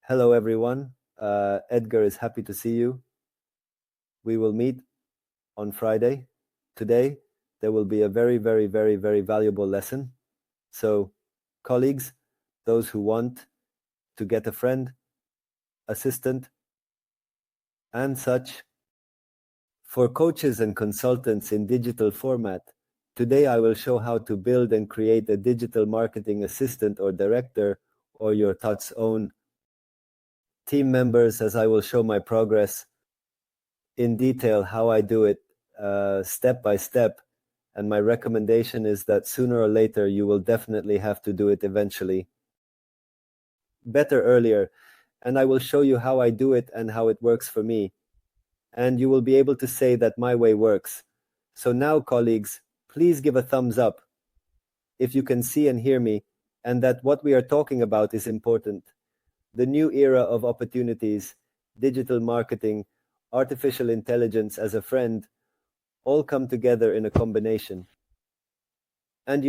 Hello, everyone. Edgar is happy to see you. We will meet on Friday. Today, there will be a very, very, very, very valuable lesson. So, colleagues, those who want to get a friend, assistant, and such, for coaches and consultants in digital format, today I will show how to build and create a digital marketing assistant or director or your thoughts own team members, as I will show my progress in detail how I do it step by step. And my recommendation is that sooner or later you will definitely have to do it eventually. Better earlier. And I will show you how I do it and how it works for me. And you will be able to say that my way works. So now, colleagues, please give a thumbs up if you can see and hear me, and that what we are talking about is important. The new era of opportunities, digital marketing, artificial intelligence as a friend, all come together in a combination. And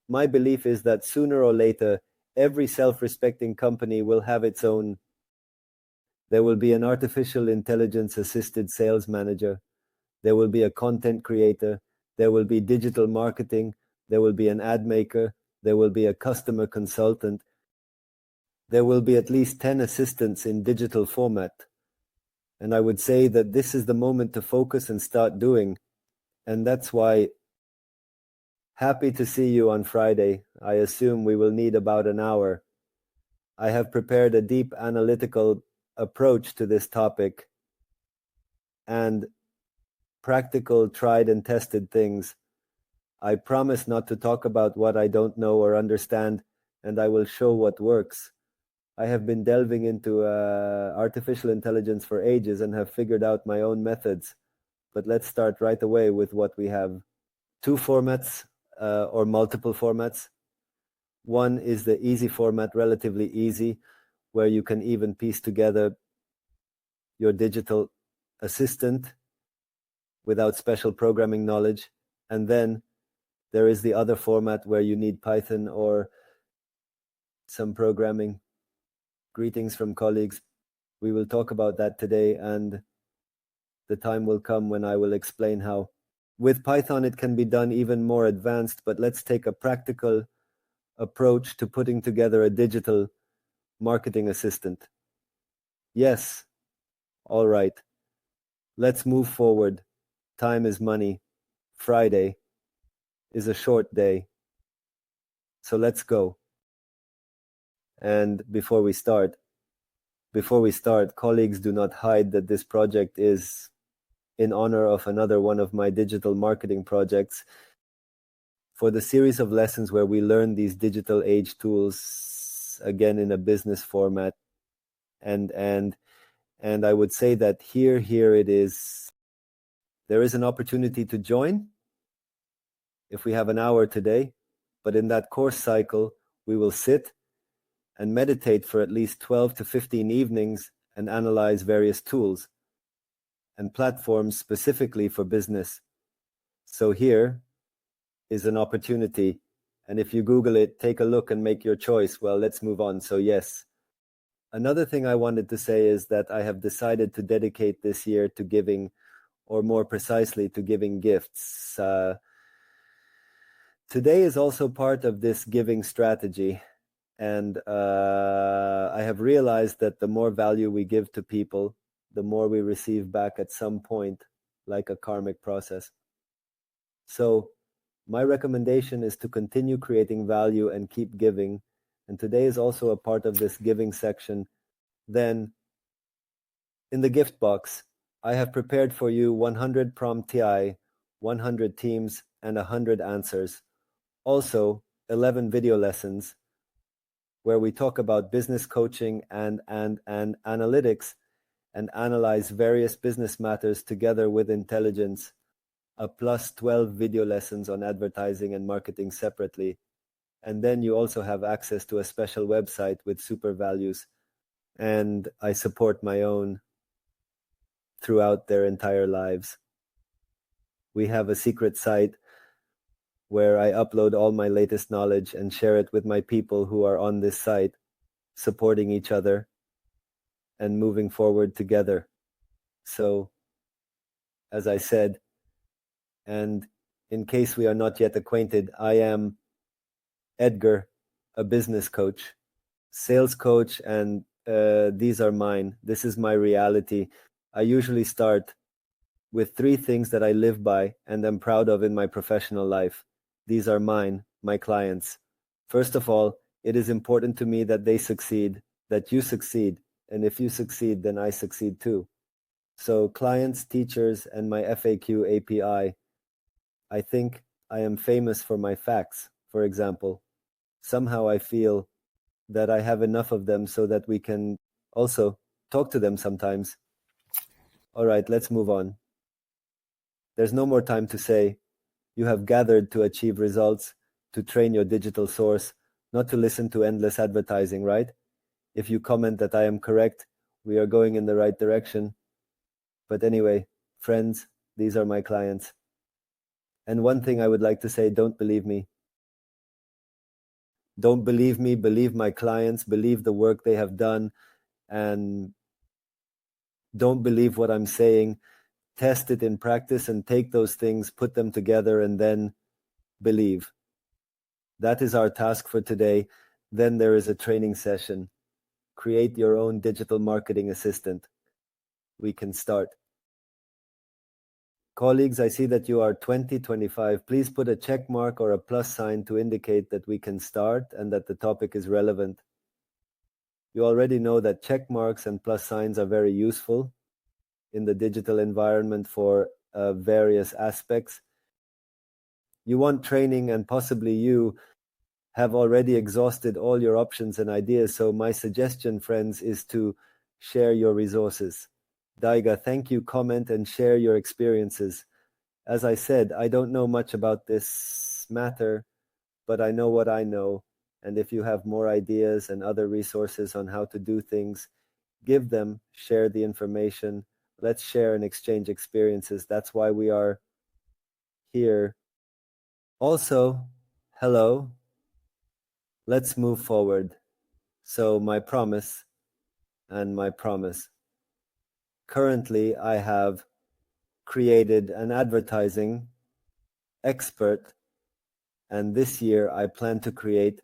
my belief is that sooner or later, every self-respecting company will have its own. There will be an artificial intelligence assisted sales manager. There will be a content creator. There will be digital marketing. There will be an ad maker. There will be a customer consultant. There will be at least 10 assistants in digital format. And I would say that this is the moment to focus and start doing. And that's why happy to see you on Friday. I assume we will need about an hour. I have prepared a deep analytical approach to this topic and practical, tried and tested things. I promise not to talk about what I don't know or understand, and I will show what works. I have been delving into artificial intelligence for ages and have figured out my own methods. But let's start right away with what we have. Two formats or multiple formats. One is the easy format, relatively easy, where you can even piece together your digital assistant without special programming knowledge. And then there is the other format where you need Python or some programming. Greetings from colleagues. We will talk about that today, and the time will come when I will explain how. With Python, it can be done even more advanced, but let's take a practical approach to putting together a digital marketing assistant. Yes, all right. Let's move forward. Time is money. Friday is a short day. So let's go. And before we start, colleagues, do not hide that this project is in honor of another one of my digital marketing projects. For the series of lessons where we learn these digital age tools, again in a business format, and I would say that here it is. There is an opportunity to join if we have an hour today, but in that course cycle, we will sit and meditate for at least 12 to 15 evenings and analyze various tools and platforms specifically for business. So here is an opportunity. And if you Google it, take a look and make your choice. Well, let's move on. So yes. Another thing I wanted to say is that I have decided to dedicate this year to giving, or more precisely, to giving gifts. Today is also part of this giving strategy. And I have realized that the more value we give to people, the more we receive back at some point, like a karmic process. So my recommendation is to continue creating value and keep giving. And today is also a part of this giving section. Then in the gift box, I have prepared for you 100 prompt TI, 100 teams, and 100 answers. Also, 11 video lessons where we talk about business coaching and analytics and analyze various business matters together with intelligence, a plus 12 video lessons on advertising and marketing separately. And then you also have access to a special website with super values, and I support my own throughout their entire lives. We have a secret site where I upload all my latest knowledge and share it with my people who are on this site, supporting each other. and moving forward together. So, as I said, and in case we are not yet acquainted, I am Edgar, a business coach, sales coach, and these are mine. This is my reality. I usually start with 3 things that I live by and am proud of in my professional life. These are mine, my clients. First of all, it is important to me that they succeed, that you succeed, and if you succeed, then I succeed too. So clients, teachers, and my FAQ API. I think I am famous for my facts, for example. Somehow I feel that I have enough of them so that we can also talk to them sometimes. All right, let's move on. There's no more time to say. You have gathered to achieve results, to train your digital source, not to listen to endless advertising, right? If you comment that I am correct, we are going in the right direction. But anyway, friends, these are my clients. And one thing I would like to say, don't believe me. Don't believe me, believe my clients, believe the work they have done, and don't believe what I'm saying. Test it in practice and take those things, put them together, and then believe. That is our task for today. Then there is a training session. Create your own digital marketing assistant. We can start. Colleagues, I see that you are 20, 25. Please put a check mark or a plus sign to indicate that we can start and that the topic is relevant. You already know that check marks and plus signs are very useful in the digital environment for various aspects. You want training, and possibly you have already exhausted all your options and ideas. So my suggestion, friends, is to share your resources. Daiga, thank you. Comment and share your experiences. As I said, I don't know much about this matter, but I know what I know. And if you have more ideas and other resources on how to do things, give them, share the information. Let's share and exchange experiences. That's why we are here. Also, hello. Let's move forward. So my promise and my promise. Currently, I have created an advertising expert, and this year I plan to create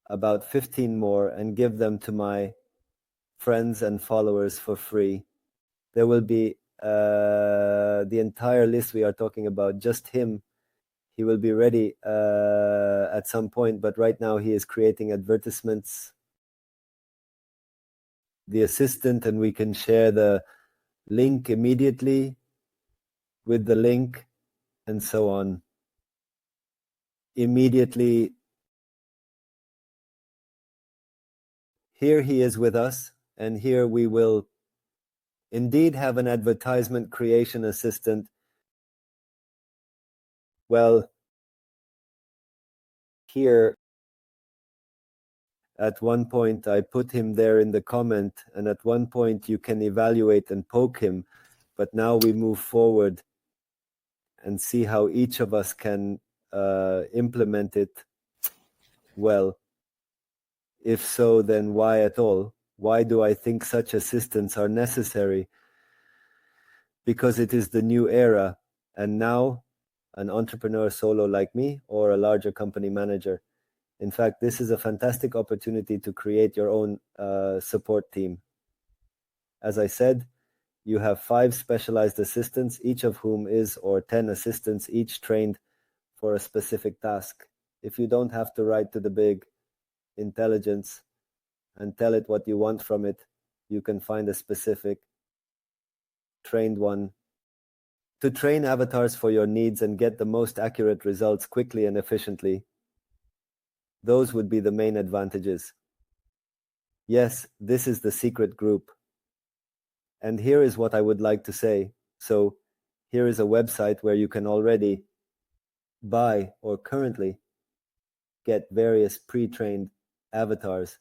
about 15 more and give them to my friends and followers for free. There will be the entire list we are talking about, just him. He will be ready at some point, but right now he is creating advertisements. The assistant, and we can share the link immediately with the link and so on. Immediately, here he is with us, and here we will indeed have an advertisement creation assistant. Well, here at one point I put him there in the comment, and at one point you can evaluate and poke him, but now we move forward and see how each of us can implement it well. If so, then why at all? Why do I think such assistants are necessary? Because it is the new era, and now an entrepreneur solo like me or a larger company manager. In fact, this is a fantastic opportunity to create your own support team. As I said, you have 5 specialized assistants, each of whom is, or 10 assistants, each trained for a specific task. If you don't have to write to the big intelligence and tell it what you want from it, you can find a specific trained one to train avatars for your needs and get the most accurate results quickly and efficiently. Those would be the main advantages. Yes, this is the secret group. And here is what I would like to say. So here is a website where you can already buy or currently get various pre-trained avatars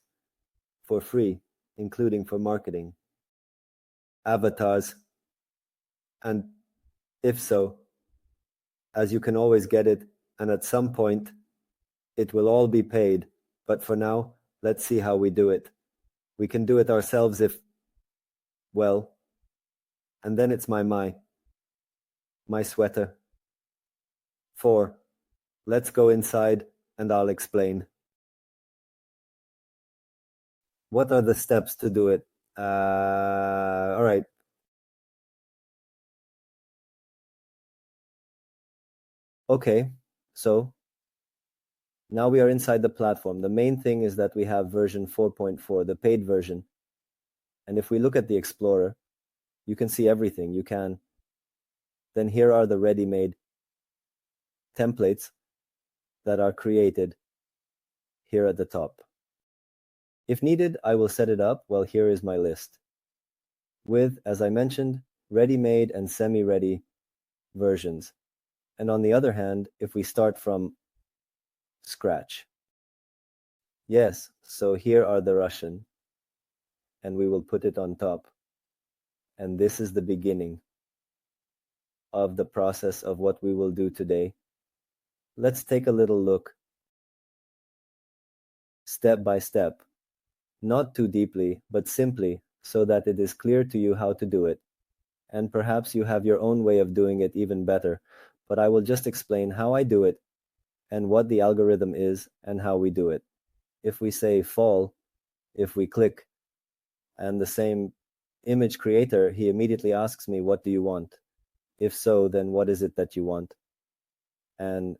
for free, including for marketing. Avatars. And if so, as you can always get it, and at some point, it will all be paid. But for now, let's see how we do it. We can do it ourselves if Well, and then it's my sweater. 4. Let's go inside and I'll explain. What are the steps to do it? All right. Okay, so now we are inside the platform. The main thing is that we have version 4.4, the paid version. And if we look at the Explorer, you can see everything. Then here are the ready-made templates that are created here at the top. If needed, I will set it up. Well, here is my list with, as I mentioned, ready-made and semi-ready versions. And on the other hand, if we start from scratch, yes, so here are the Russian, and we will put it on top. And this is the beginning of the process of what we will do today. Let's take a little look, step by step, not too deeply, but simply, so that it is clear to you how to do it. And perhaps you have your own way of doing it even better, but I will just explain how I do it and what the algorithm is and how we do it. If we say fall, if we click, and the same image creator, he immediately asks me, what do you want? If so, then what is it that you want? And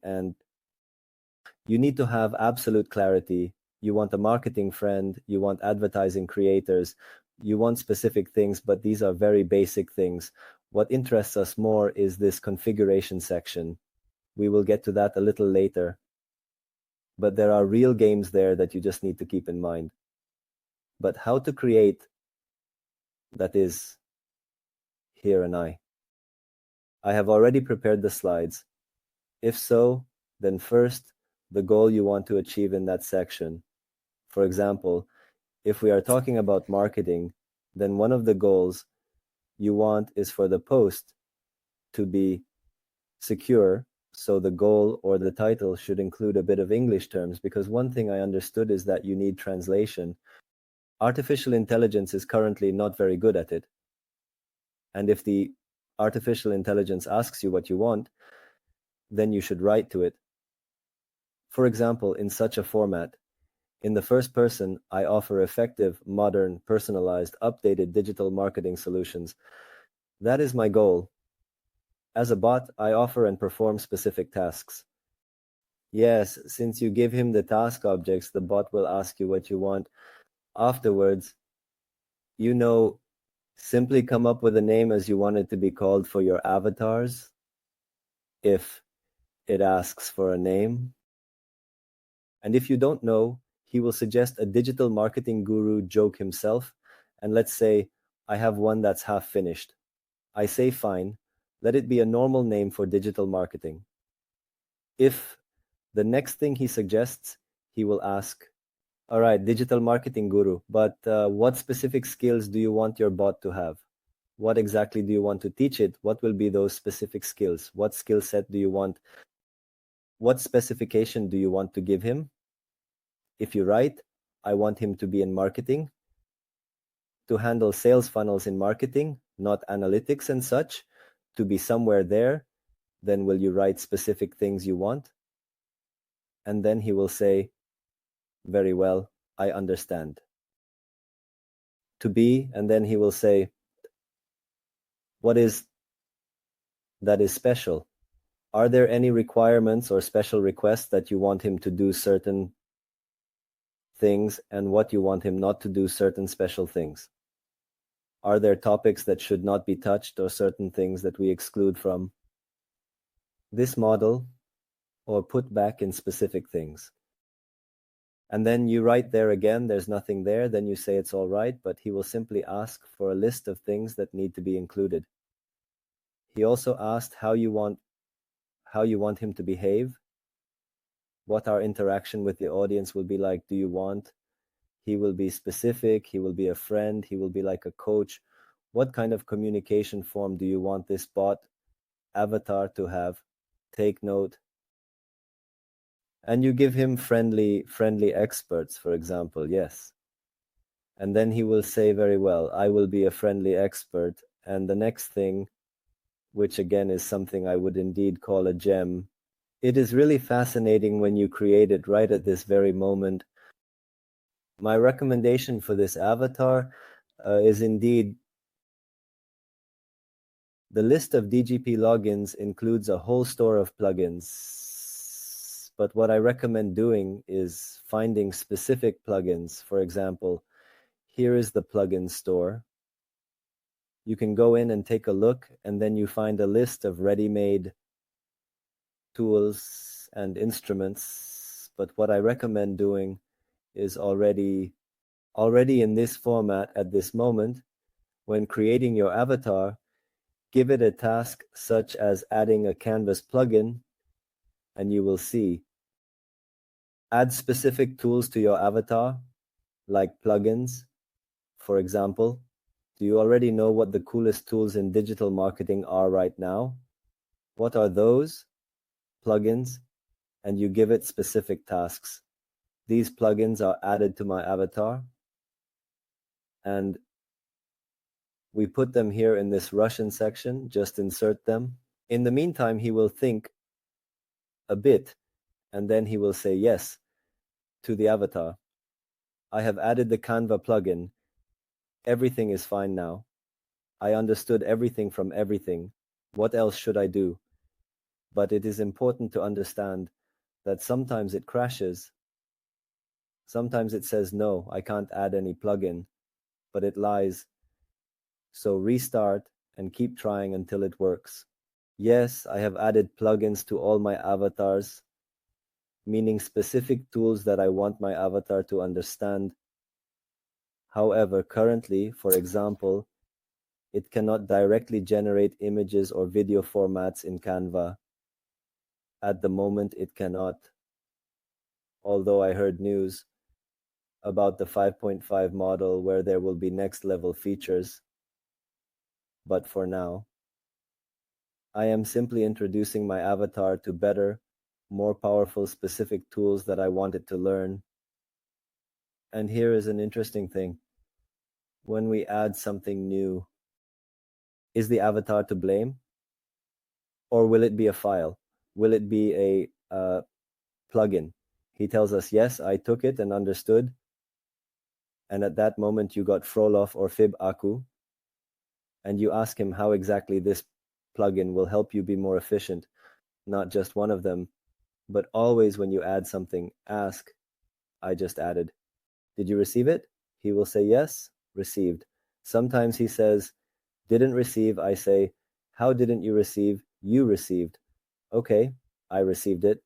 you need to have absolute clarity. You want a marketing friend, you want advertising creators, you want specific things, but these are very basic things. What interests us more is this configuration section. We will get to that a little later. But there are real games there that you just need to keep in mind. But how to create, that is here and I have already prepared the slides. If so, then first, the goal you want to achieve in that section. For example, if we are talking about marketing, then one of the goals you want is for the post to be secure. So the goal or the title should include a bit of English terms, because one thing I understood is that you need translation. Artificial intelligence is currently not very good at it. And if the artificial intelligence asks you what you want, then you should write to it. For example, in such a format, in the first person, I offer effective, modern, personalized, updated digital marketing solutions. That is my goal. As a bot, I offer and perform specific tasks. Yes, since you give him the task objects, the bot will ask you what you want. Afterwards, simply come up with a name as you want it to be called for your avatars, if it asks for a name. And if you don't know, he will suggest a digital marketing guru joke himself. And let's say I have one that's half finished. I say fine, let it be a normal name for digital marketing. If the next thing he suggests, he will ask, all right, digital marketing guru, but what specific skills do you want your bot to have? What exactly do you want to teach it? What will be those specific skills? What skill set do you want? What specification do you want to give him? If you write, I want him to be in marketing, to handle sales funnels in marketing, not analytics and such, to be somewhere there, then will you write specific things you want? And then he will say, very well, I understand. To be, and then he will say, what is that is special? Are there any requirements or special requests that you want him to do certain things and what you want him not to do certain special things? Are there topics that should not be touched or certain things that we exclude from this model or put back in specific things? And then you write there again, there's nothing there, then you say it's all right, but he will simply ask for a list of things that need to be included. He also asked how you want him to behave, what our interaction with the audience will be like. Do you want he will be specific, he will be a friend, he will be like a coach? What kind of communication form do you want this bot avatar to have? Take note. And you give him friendly experts, for example. Yes, And then he will say very well, I will be a friendly expert. And the next thing, which again is something I would indeed call a gem, it is really fascinating when you create it right at this very moment. My recommendation for this avatar is indeed the list of DGP logins includes a whole store of plugins. But what I recommend doing is finding specific plugins. For example, here is the plugin store. You can go in and take a look, and then you find a list of ready-made tools and instruments. But what I recommend doing is already in this format at this moment, when creating your avatar, give it a task such as adding a canvas plugin, and you will see. Add specific tools to your avatar, like plugins. For example, do you already know what the coolest tools in digital marketing are right now? What are those? Plugins, and you give it specific tasks. These plugins are added to my avatar, and we put them here in this Russian section, just insert them. In the meantime, he will think a bit, and then he will say yes to the avatar. I have added the Canva plugin. Everything is fine now. I understood everything from everything. What else should I do? But it is important to understand that sometimes it crashes. Sometimes it says, no, I can't add any plugin, but it lies. So restart and keep trying until it works. Yes, I have added plugins to all my avatars, meaning specific tools that I want my avatar to understand. However, currently, for example, it cannot directly generate images or video formats in Canva. At the moment, it cannot. Although I heard news about the 5.5 model where there will be next level features. But for now, I am simply introducing my avatar to better, more powerful specific tools that I wanted to learn. And here is an interesting thing. When we add something new, is the avatar to blame? Or will it be a file? Will it be a plugin? He tells us, yes, I took it and understood. And at that moment, you got Frolov or Fib Aku. And you ask him how exactly this plugin will help you be more efficient. Not just one of them, but always when you add something, ask, I just added. Did you receive it? He will say, yes, received. Sometimes he says, didn't receive. I say, how didn't you receive? You received. Okay, I received it.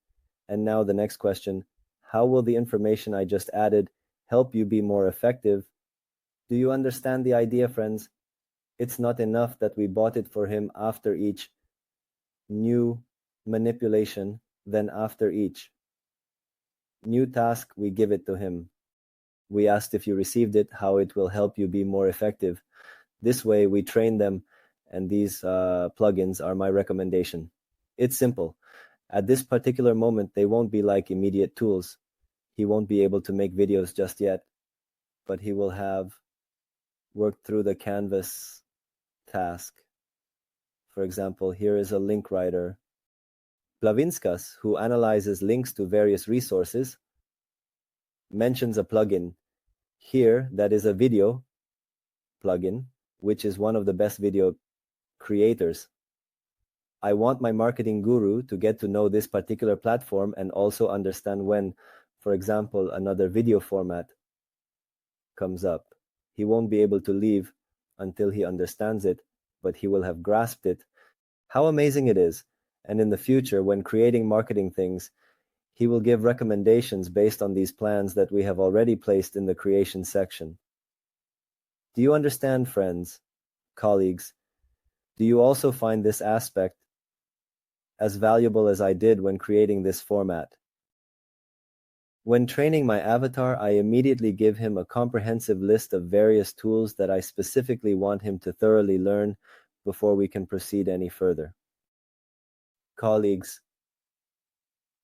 And now the next question, how will the information I just added help you be more effective? Do you understand the idea, friends? It's not enough that we bought it for him after each new manipulation, then after each new task, we give it to him. We asked if you received it, how it will help you be more effective. This way, we train them, and these plugins are my recommendation. It's simple. At this particular moment, they won't be like immediate tools. He won't be able to make videos just yet, but he will have worked through the Canvas task. For example, here is a link writer, Plavinskas, who analyzes links to various resources, mentions a plugin here that is a video plugin, which is one of the best video creators. I want my marketing guru to get to know this particular platform and also understand when, for example, another video format comes up. He won't be able to leave until he understands it, but he will have grasped it. How amazing it is. And in the future, when creating marketing things, he will give recommendations based on these plans that we have already placed in the creation section. Do you understand, friends, colleagues? Do you also find this aspect as valuable as I did when creating this format? When training my avatar, I immediately give him a comprehensive list of various tools that I specifically want him to thoroughly learn before we can proceed any further. Colleagues,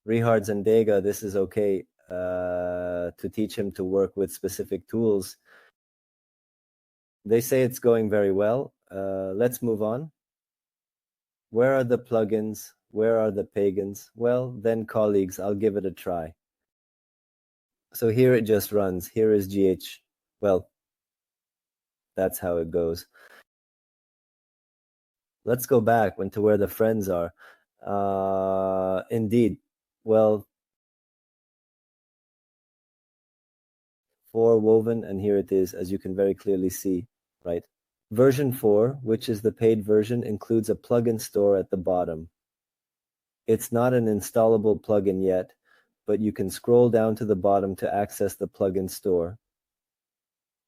Richard Zendega, this is okay to teach him to work with specific tools. They say it's going very well. Let's move on. Where are the plugins? Where are the pagans? Well, then, colleagues, I'll give it a try. So here it just runs. Here is GH. Well, that's how it goes. Let's go back to where the friends are. Indeed. Well, for woven, and here it is, as you can very clearly see, right? Version 4, which is the paid version, includes a plugin store at the bottom. It's not an installable plugin yet, but you can scroll down to the bottom to access the plugin store.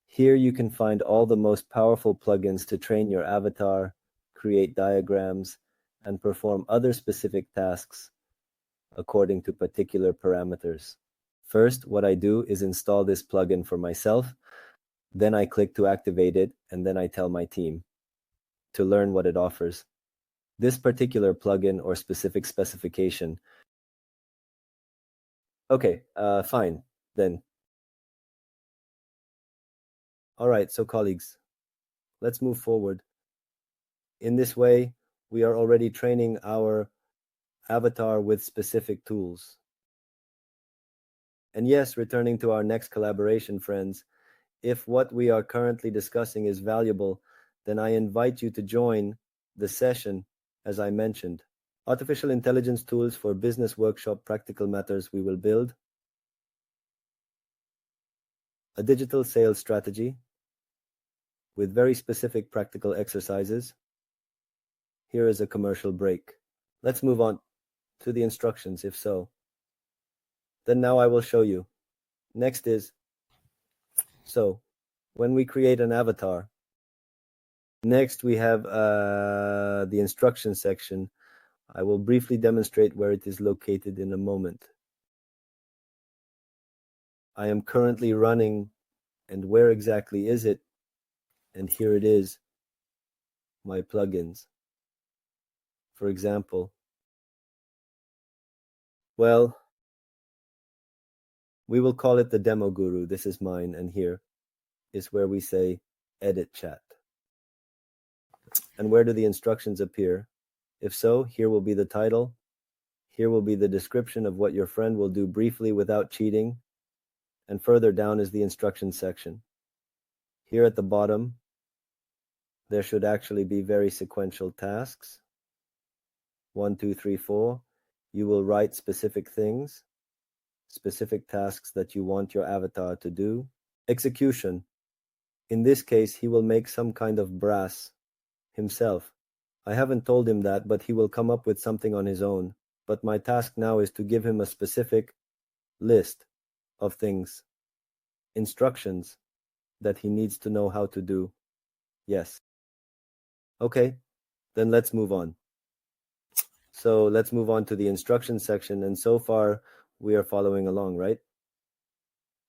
Here you can find all the most powerful plugins to train your avatar, create diagrams, and perform other specific tasks according to particular parameters. First, what I do is install this plugin for myself, then I click to activate it, and then I tell my team to learn what it offers. This particular plugin or specific specification. Okay, fine, then. All right, so colleagues, let's move forward. In this way, we are already training our avatar with specific tools. And yes, returning to our next collaboration, friends, if what we are currently discussing is valuable, then I invite you to join the session, as I mentioned. Artificial intelligence tools for business workshop practical matters we will build. A digital sales strategy with very specific practical exercises. Here is a commercial break. Let's move on to the instructions, if so. Then now I will show you. Next is, so when we create an avatar, next we have the instruction section. I will briefly demonstrate where it is located in a moment. I am currently running, and where exactly is it? And here it is, my plugins. For example, well, we will call it the demo guru. This is mine, and here is where we say edit chat. And where do the instructions appear? If so, here will be the title. Here will be the description of what your friend will do briefly without cheating. And further down is the instruction section. Here at the bottom, there should actually be very sequential tasks. 1, 2, 3, 4. You will write specific things, specific tasks that you want your avatar to do. Execution. In this case, he will make some kind of brass himself. I haven't told him that, but he will come up with something on his own. But my task now is to give him a specific list of things, instructions that he needs to know how to do. Yes. Okay, then let's move on. So let's move on to the instruction section, and so far we are following along, right?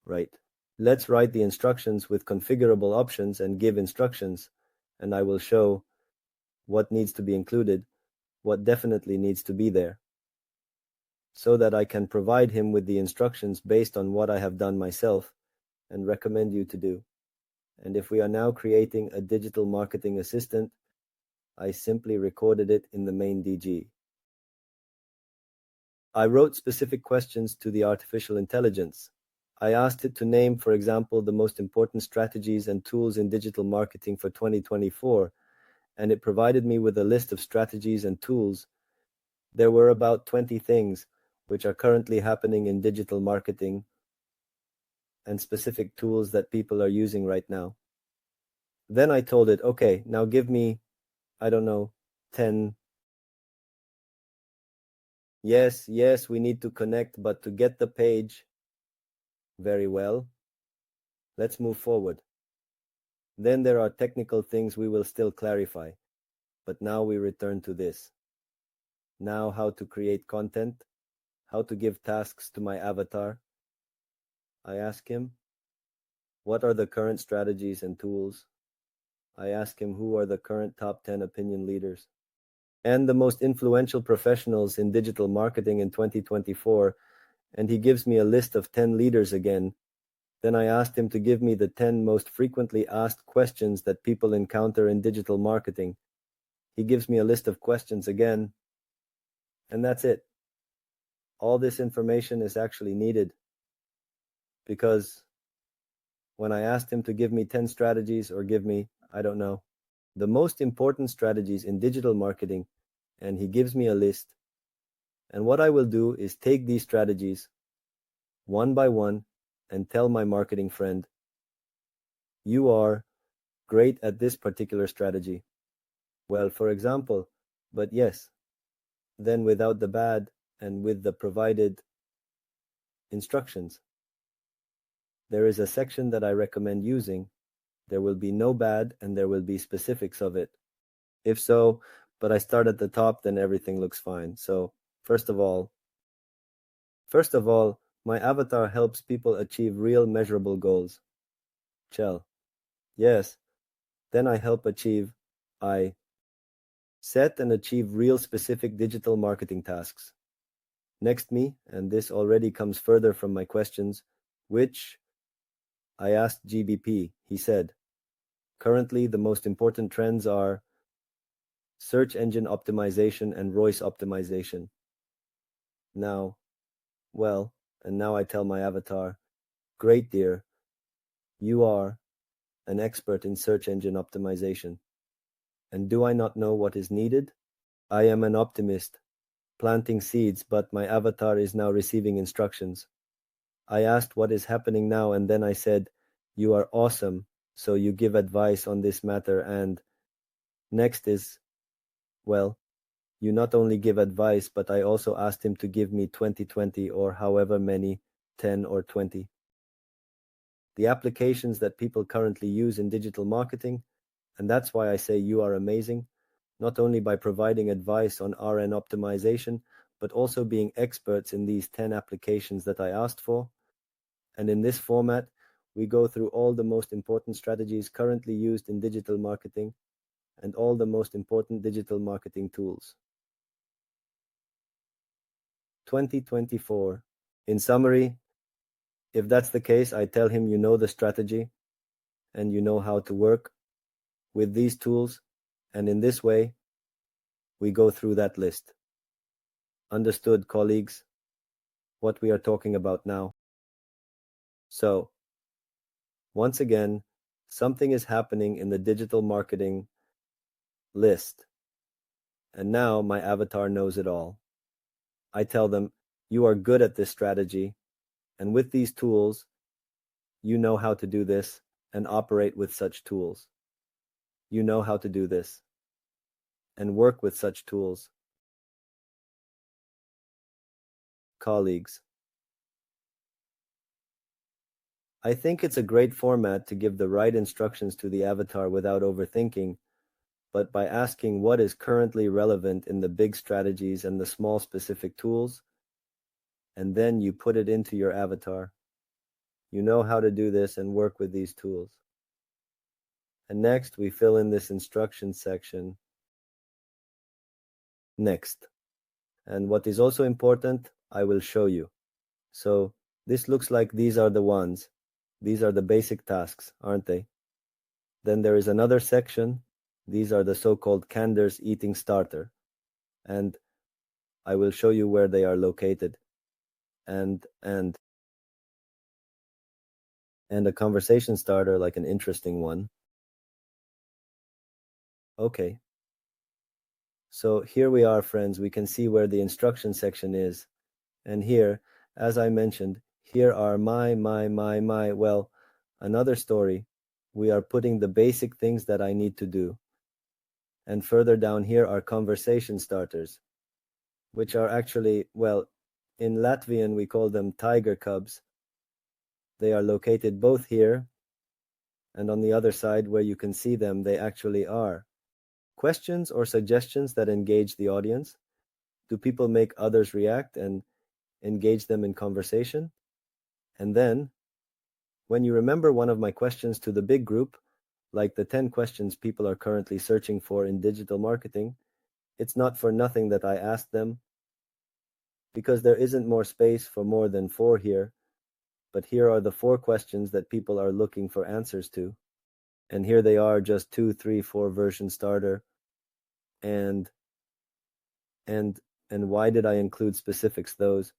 Right. Let's write the instructions with configurable options and give instructions, and I will show what needs to be included, what definitely needs to be there, so that I can provide him with the instructions based on what I have done myself and recommend you to do. And if we are now creating a digital marketing assistant, I simply recorded it in the main DG. I wrote specific questions to the artificial intelligence. I asked it to name, for example, the most important strategies and tools in digital marketing for 2024, and it provided me with a list of strategies and tools. There were about 20 things which are currently happening in digital marketing and specific tools that people are using right now. Then I told it, okay, now give me, I don't know, 10. Yes, we need to connect, but to get the page, very well. Let's move forward. Then there are technical things we will still clarify, but now we return to this. Now how to create content, how to give tasks to my avatar. I ask him, what are the current strategies and tools? I ask him who are the current top 10 opinion leaders and the most influential professionals in digital marketing in 2024, and he gives me a list of 10 leaders again, Then I asked him to give me the 10 most frequently asked questions that people encounter in digital marketing. He gives me a list of questions again, and that's it. All this information is actually needed because when I asked him to give me 10 strategies or give me, I don't know, the most important strategies in digital marketing, and he gives me a list. And what I will do is take these strategies one by one and tell my marketing friend, you are great at this particular strategy. Well, for example, but yes, then without the bad and with the provided instructions. There is a section that I recommend using. There will be no bad and there will be specifics of it. If so, but I start at the top, then everything looks fine. So first of all, my avatar helps people achieve real measurable goals. Chell. Yes. Then I help achieve, I set and achieve real specific digital marketing tasks. Next me, and this already comes further from my questions, which I asked GBP. He said, currently the most important trends are search engine optimization and ROIS optimization. Now, well, and now I tell my avatar, great dear, you are an expert in search engine optimization. And do I not know what is needed? I am an optimist, planting seeds, but my avatar is now receiving instructions. I asked what is happening now, and then I said, you are awesome, so you give advice on this matter, and next is, well, you not only give advice, but I also asked him to give me 2020 or however many, 10 or 20. The applications that people currently use in digital marketing, and that's why I say you are amazing, not only by providing advice on RN optimization, but also being experts in these 10 applications that I asked for. And in this format, we go through all the most important strategies currently used in digital marketing and all the most important digital marketing tools. 2024. In summary, if that's the case, I tell him you know the strategy and you know how to work with these tools, and in this way, we go through that list. Understood, colleagues, what we are talking about now? So, once again, something is happening in the digital marketing list, and now my avatar knows it all. I tell them, you are good at this strategy, and with these tools, you know how to do this and operate with such tools. You know how to do this and work with such tools. Colleagues, I think it's a great format to give the right instructions to the avatar without overthinking, but by asking what is currently relevant in the big strategies and the small specific tools, and then you put it into your avatar. You know how to do this and work with these tools. And next, we fill in this instruction section. Next. And what is also important, I will show you. So this looks like these are the ones. These are the basic tasks, aren't they? Then there is another section. These are the so-called Cander's eating starter. And I will show you where they are located. And a conversation starter, like an interesting one. Okay. So here we are, friends. We can see where the instruction section is. And here, as I mentioned, here are well, another story. We are putting the basic things that I need to do. And further down here are conversation starters, which are actually, well, in Latvian we call them tiger cubs. They are located both here and on the other side where you can see them, they actually are questions or suggestions that engage the audience. Do people make others react and engage them in conversation? And then, when you remember one of my questions to the big group, like the 10 questions people are currently searching for in digital marketing, it's not for nothing that I asked them, because there isn't more space for more than 4 here. But here are the 4 questions that people are looking for answers to. And here they are, just 2, 3, 4 version starter. And why did I include specifics those?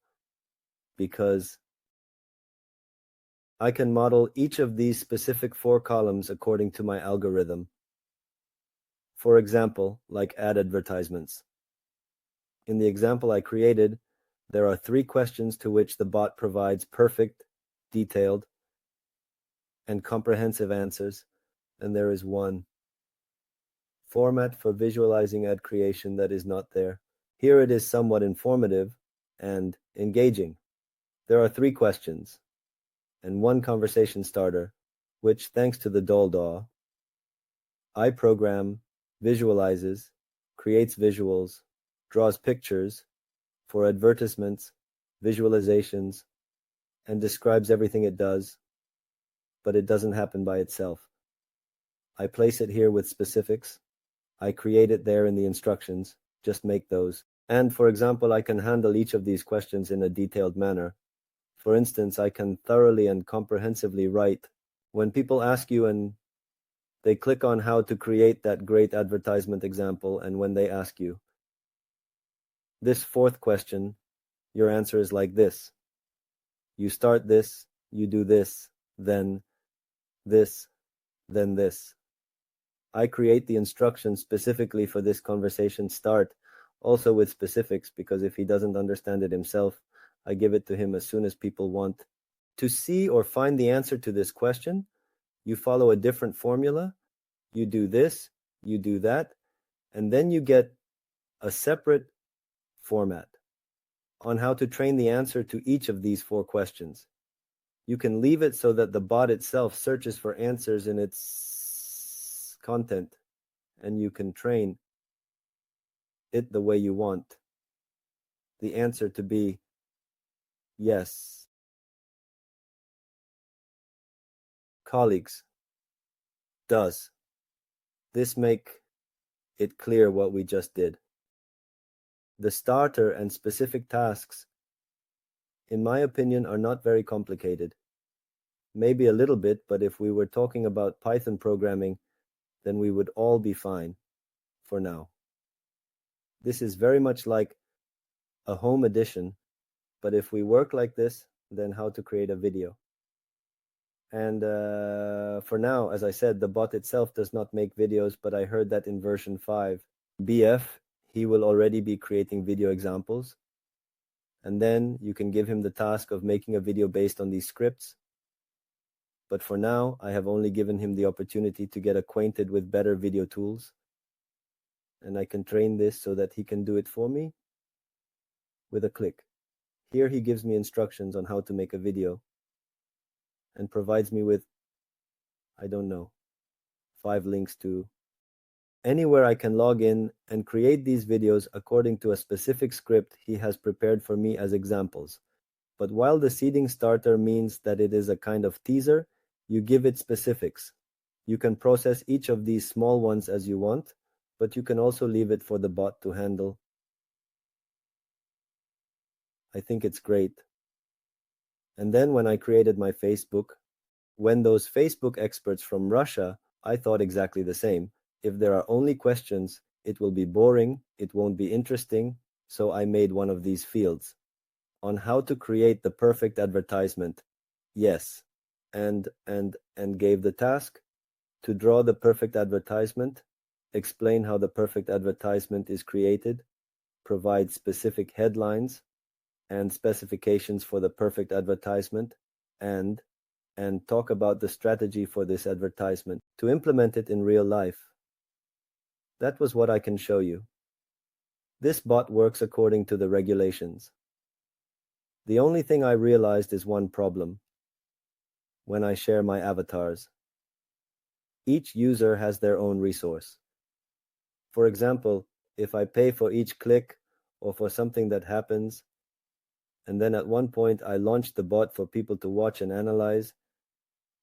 Because I can model each of these specific 4 columns according to my algorithm. For example, like ad advertisements. In the example I created, there are 3 questions to which the bot provides perfect, detailed, and comprehensive answers, and there is 1 format for visualizing ad creation that is not there. Here it is somewhat informative and engaging. There are 3 questions and 1 conversation starter, which, thanks to the DAW, I program, visualizes, creates visuals, draws pictures for advertisements, visualizations, and describes everything it does, but it doesn't happen by itself. I place it here with specifics. I create it there in the instructions, just make those. And for example, I can handle each of these questions in a detailed manner. For instance, I can thoroughly and comprehensively write. When people ask you and they click on how to create that great advertisement example, and when they ask you this 4th question, your answer is like this. You start this, you do this, then this, then this. I create the instructions specifically for this conversation start, also with specifics, because if he doesn't understand it himself, I give it to him as soon as people want to see or find the answer to this question. You follow a different formula, you do this, you do that, and then you get a separate format on how to train the answer to each of these 4 questions. You can leave it so that the bot itself searches for answers in its content, and you can train it the way you want the answer to be yes. Colleagues, does this make it clear what we just did? The starter and specific tasks, in my opinion, are not very complicated. Maybe a little bit, but if we were talking about Python programming, then we would all be fine for now. This is very much like a home edition, but if we work like this, then how to create a video. And for now, as I said, the bot itself does not make videos, but I heard that in version 5, BF, he will already be creating video examples. And then you can give him the task of making a video based on these scripts. But for now, I have only given him the opportunity to get acquainted with better video tools. And I can train this so that he can do it for me with a click. Here he gives me instructions on how to make a video and provides me with, I don't know, 5 links to anywhere I can log in and create these videos according to a specific script he has prepared for me as examples. But while the seeding starter means that it is a kind of teaser, you give it specifics. You can process each of these small ones as you want, but you can also leave it for the bot to handle. I think it's great. And then when I created my Facebook, when those Facebook experts from Russia, I thought exactly the same. If there are only questions, it will be boring, it won't be interesting, so I made one of these fields on how to create the perfect advertisement. Yes, and gave the task to draw the perfect advertisement, explain how the perfect advertisement is created, provide specific headlines and specifications for the perfect advertisement, and talk about the strategy for this advertisement to implement it in real life. That was what I can show you. This bot works according to the regulations. The only thing I realized is one problem when I share my avatars. Each user has their own resource. For example, if I pay for each click or for something that happens, and then at one point I launched the bot for people to watch and analyze,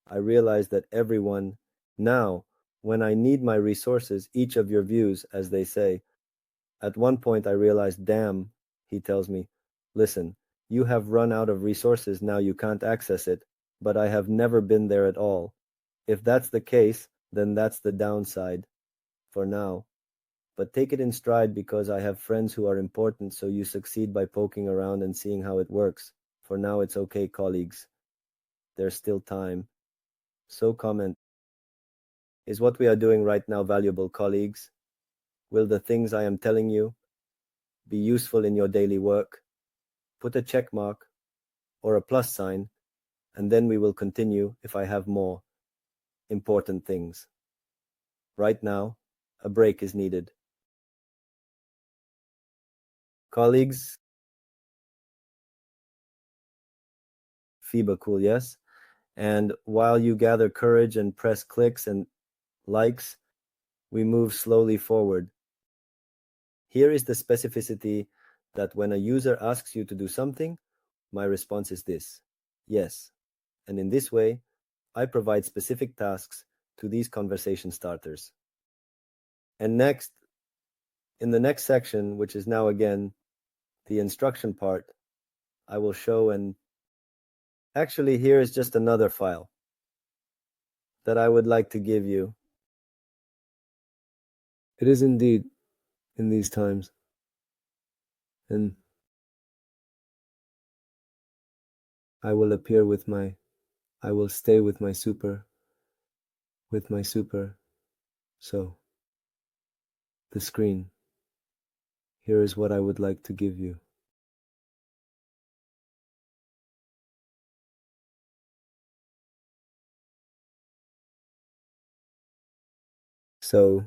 I realized that everyone, now, when I need my resources, each of your views, as they say, at one point I realized, damn, he tells me, listen, You have run out of resources, now you can't access it, but I have never been there at all. If that's the case, then that's the downside. For now. But take it in stride because I have friends who are important, so you succeed by poking around and seeing how it works. For now it's okay, colleagues. There's still time. So comment. Is what we are doing right now valuable, colleagues? Will the things I am telling you be useful in your daily work? Put a check mark or a plus sign, and then we will continue if I have more important things. Right now, a break is needed. Colleagues, FIBA cool, yes? And while you gather courage and press clicks and likes, we move slowly forward. Here is the specificity that when a user asks you to do something, my response is this: yes. And in this way, I provide specific tasks to these conversation starters. And next, in the next section, which is now again the instruction part, I will show actually here is just another file that I would like to give you. It is indeed in these times. And I will stay with my super. So, the screen. Here is what I would like to give you. So,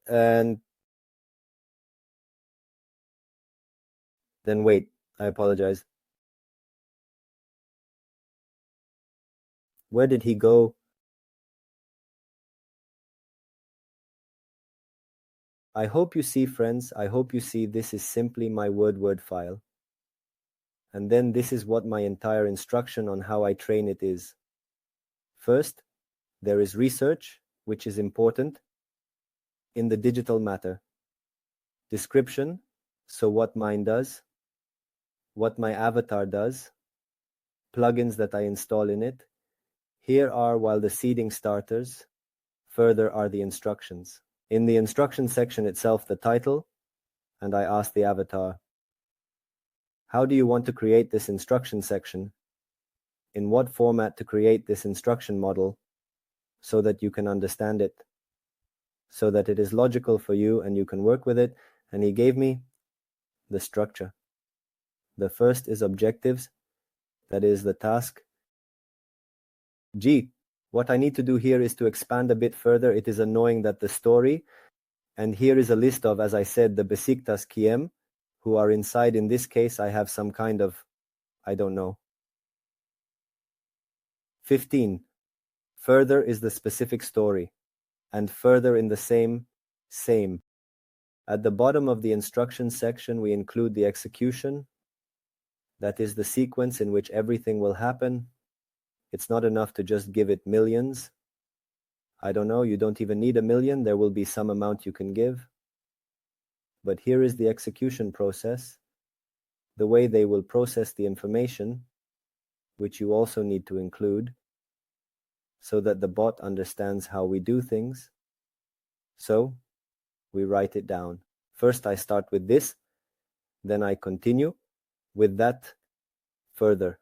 and then wait, I apologize. Where did he go? I hope you see, friends, I hope you see this is simply my word file. And then this is what my entire instruction on how I train it is. First, there is research, which is important in the digital matter. Description, so what mine does, what my avatar does, plugins that I install in it. Here are while the seeding starters, further are the instructions. In the instruction section itself, the title, and I ask the avatar, how do you want to create this instruction section? In what format to create this instruction model so that you can understand it, so that it is logical for you and you can work with it? And he gave me the structure. The first is objectives, that is the task. What I need to do here is to expand a bit further. It is annoying that the story, and here is a list of, as I said, the besiktas kiem, who are inside. In this case, I have some kind of, I don't know. 15. Further is the specific story, and further in the same. At the bottom of the instruction section, we include the execution. That is the sequence in which everything will happen. It's not enough to just give it millions. I don't know, you don't even need 1 million. There will be some amount you can give. But here is the execution process, the way they will process the information, which you also need to include, so that the bot understands how we do things. So, we write it down. First I start with this, then I continue with that further.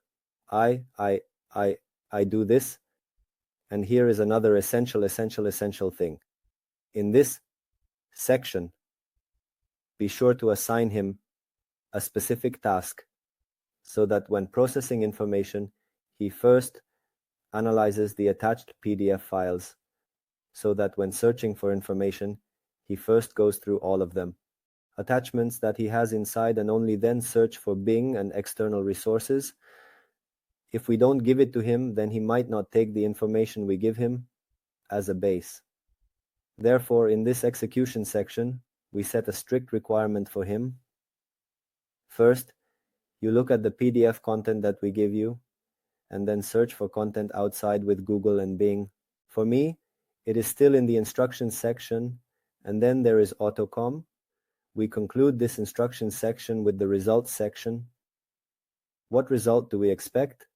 I do this, and here is another essential thing. In this section, be sure to assign him a specific task so that when processing information, he first analyzes the attached PDF files, so that when searching for information, he first goes through all of them, attachments that he has inside, and only then search for Bing and external resources. If we don't give it to him, then he might not take the information we give him as a base. Therefore, in this execution section, we set a strict requirement for him. First, you look at the PDF content that we give you, and then search for content outside with Google and Bing. For me, it is still in the instructions section, and then there is AutoCom. We conclude this instructions section with the results section. What result do we expect?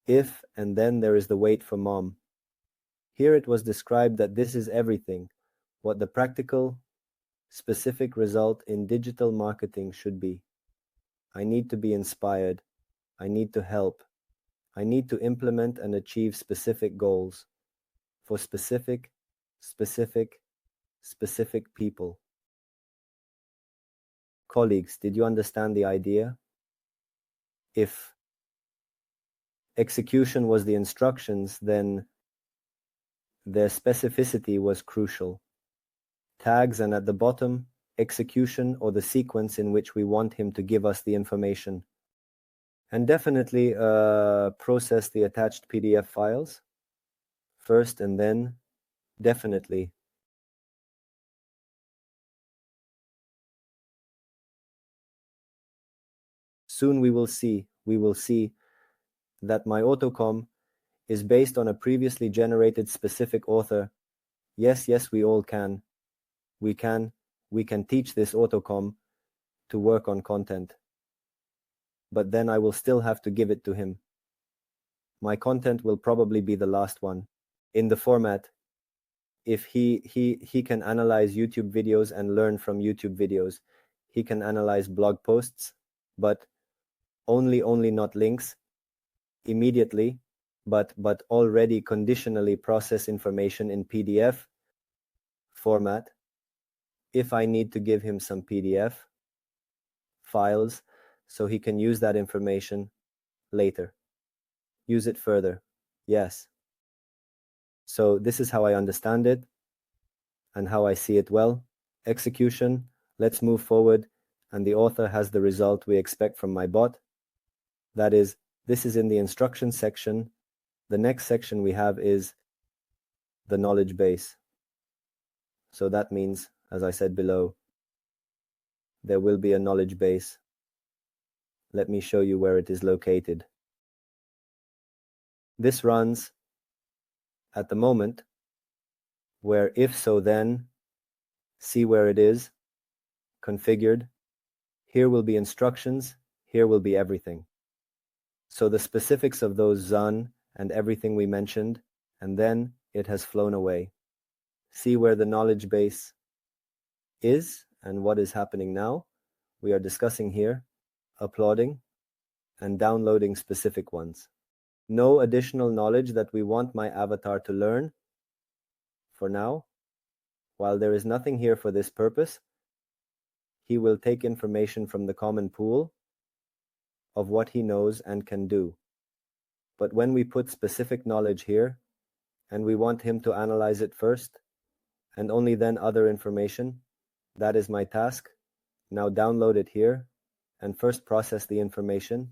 If, and then there is the wait for mom. Here it was described that this is everything, what the practical, specific result in digital marketing should be. I need to be inspired. I need to help. I need to implement and achieve specific goals for specific people. Colleagues, did you understand the idea? If execution was the instructions, then their specificity was crucial. Tags, and at the bottom, execution or the sequence in which we want him to give us the information. And definitely process the attached PDF files first, and then definitely soon we will see that my AutoCom is based on a previously generated specific author. Yes, we all can. We can teach this AutoCom to work on content. But then I will still have to give it to him. My content will probably be the last one. In the format, if he can analyze YouTube videos and learn from YouTube videos, he can analyze blog posts, but only not links immediately, but already conditionally process information in PDF format. If I need to give him some PDF files so he can use that information later, use it further. Yes. So this is how I understand it and how I see it well. Execution, let's move forward, and the author has the result we expect from my bot. That is, this is in the instruction section. The next section we have is the knowledge base. So that means, as I said below, there will be a knowledge base. Let me show you where it is located. This runs at the moment, where if so then, see where it is, configured. Here will be instructions, here will be everything. So the specifics of those ZAN and everything we mentioned, and then it has flown away. See where the knowledge base is and what is happening now. We are discussing here, uploading and downloading specific ones. No additional knowledge that we want my avatar to learn for now. While there is nothing here for this purpose, he will take information from the common pool of what he knows and can do. But when we put specific knowledge here, and we want him to analyze it first, and only then other information, that is my task. Now download it here, and first process the information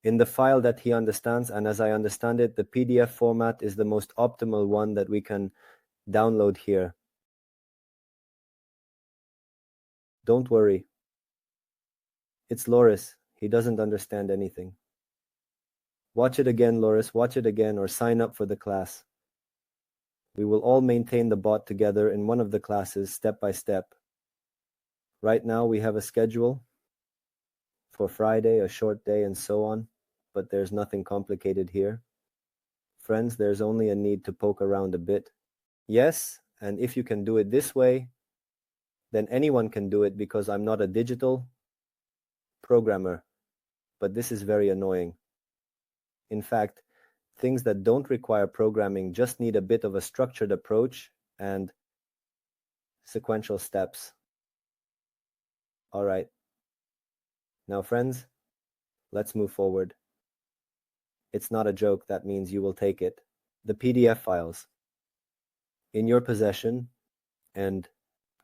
in the file that he understands, and as I understand it, the PDF format is the most optimal one that we can download here. Don't worry. It's Loris. He doesn't understand anything. Watch it again, Loris. Watch it again, or sign up for the class. We will all maintain the bot together in one of the classes, step by step. Right now we have a schedule for Friday, a short day, and so on, but there's nothing complicated here. Friends, there's only a need to poke around a bit. Yes, and if you can do it this way, then anyone can do it, because I'm not a digital programmer, but this is very annoying. In fact, things that don't require programming just need a bit of a structured approach and sequential steps. All right. Now, friends, let's move forward. It's not a joke. That means you will take it. The PDF files in your possession, and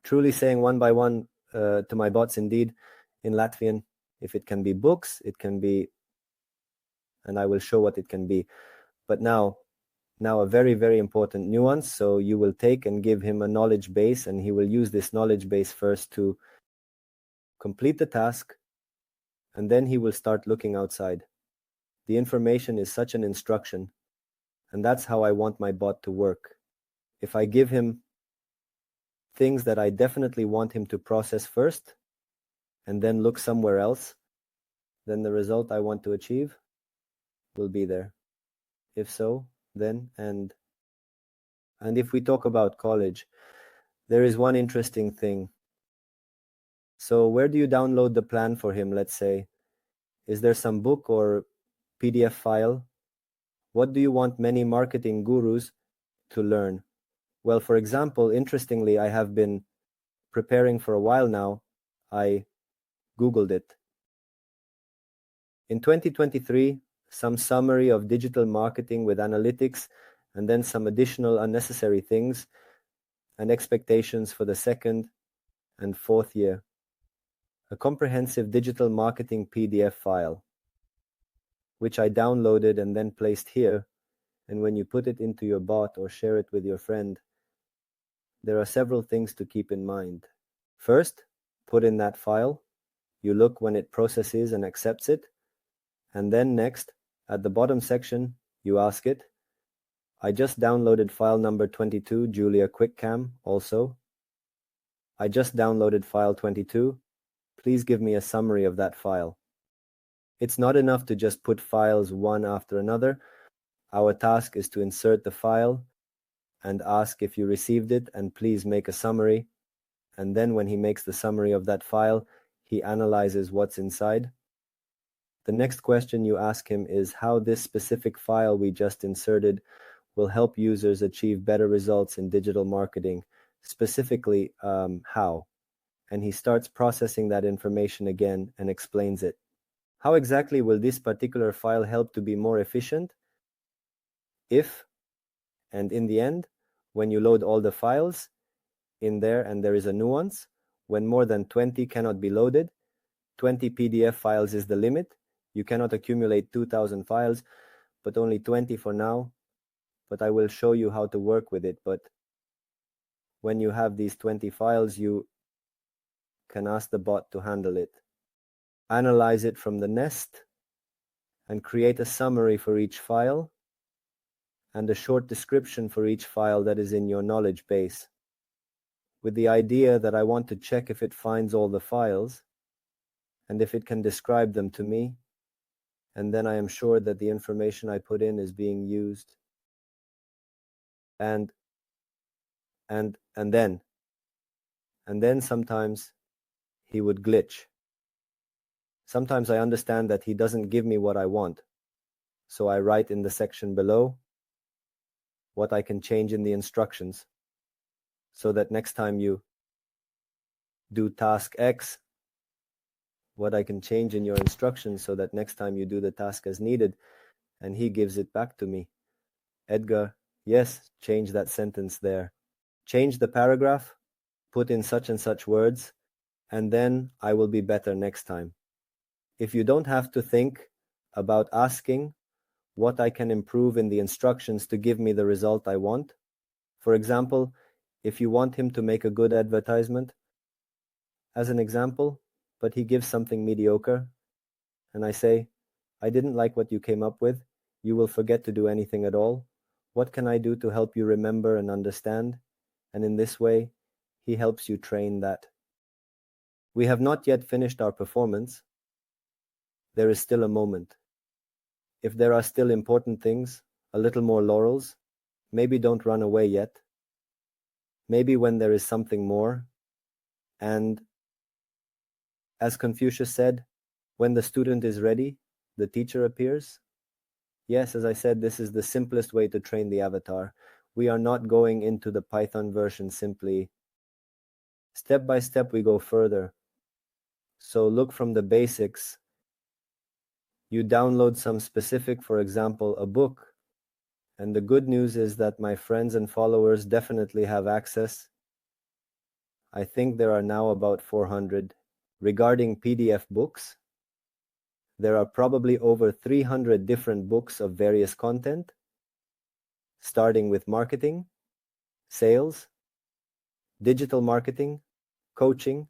truly saying one by one to my bots, indeed, in Latvian, if it can be books, it can be, and I will show what it can be. But now a very, very important nuance. So you will take and give him a knowledge base, and he will use this knowledge base first to complete the task, and then he will start looking outside. The information is such an instruction, and that's how I want my bot to work. If I give him things that I definitely want him to process first, and then look somewhere else, then the result I want to achieve will be there. If so, then, and if we talk about college, there is one interesting thing. So where do you download the plan for him, let's say? Is there some book or PDF file? What do you want many marketing gurus to learn? Well, for example, interestingly, I have been preparing for a while now. I Googled it. In 2023, some summary of digital marketing with analytics, and then some additional unnecessary things and expectations for the second and fourth year. A comprehensive digital marketing PDF file, which I downloaded and then placed here. And when you put it into your bot or share it with your friend, there are several things to keep in mind. First, put in that file. You look when it processes and accepts it. And then next, at the bottom section, you ask it, I just downloaded file number 22, Julia QuickCam, also. I just downloaded file 22. Please give me a summary of that file. It's not enough to just put files one after another. Our task is to insert the file and ask if you received it, and please make a summary. And then when he makes the summary of that file, he analyzes what's inside. The next question you ask him is how this specific file we just inserted will help users achieve better results in digital marketing. Specifically, how? And he starts processing that information again and explains it. How exactly will this particular file help to be more efficient? If, and in the end, when you load all the files in there, and there is a nuance, when more than 20 cannot be loaded, 20 PDF files is the limit. You cannot accumulate 2,000 files, but only 20 for now. But I will show you how to work with it. But when you have these 20 files, you can ask the bot to handle it. Analyze it from the nest and create a summary for each file and a short description for each file that is in your knowledge base, with the idea that I want to check if it finds all the files and if it can describe them to me, and then I am sure that the information I put in is being used. And then sometimes he would glitch. Sometimes I understand that he doesn't give me what I want. So I write in the section below what I can change in the instructions, so that next time you do task X, what I can change in your instructions so that next time you do the task as needed, and he gives it back to me. Edgar, yes, change that sentence there. Change the paragraph, put in such and such words, and then I will be better next time. If you don't have to think about asking what I can improve in the instructions to give me the result I want. For example, if you want him to make a good advertisement, as an example, but he gives something mediocre, and I say, I didn't like what you came up with, you will forget to do anything at all. What can I do to help you remember and understand? And in this way, he helps you train that. We have not yet finished our performance. There is still a moment. If there are still important things, a little more laurels, maybe don't run away yet. Maybe when there is something more. And as Confucius said, when the student is ready, the teacher appears. Yes, as I said, this is the simplest way to train the avatar. We are not going into the Python version simply. Step by step, we go further. So look from the basics. You download some specific, for example, a book. And the good news is that my friends and followers definitely have access. I think there are now about 400. Regarding PDF books, there are probably over 300 different books of various content, starting with marketing, sales, digital marketing, coaching,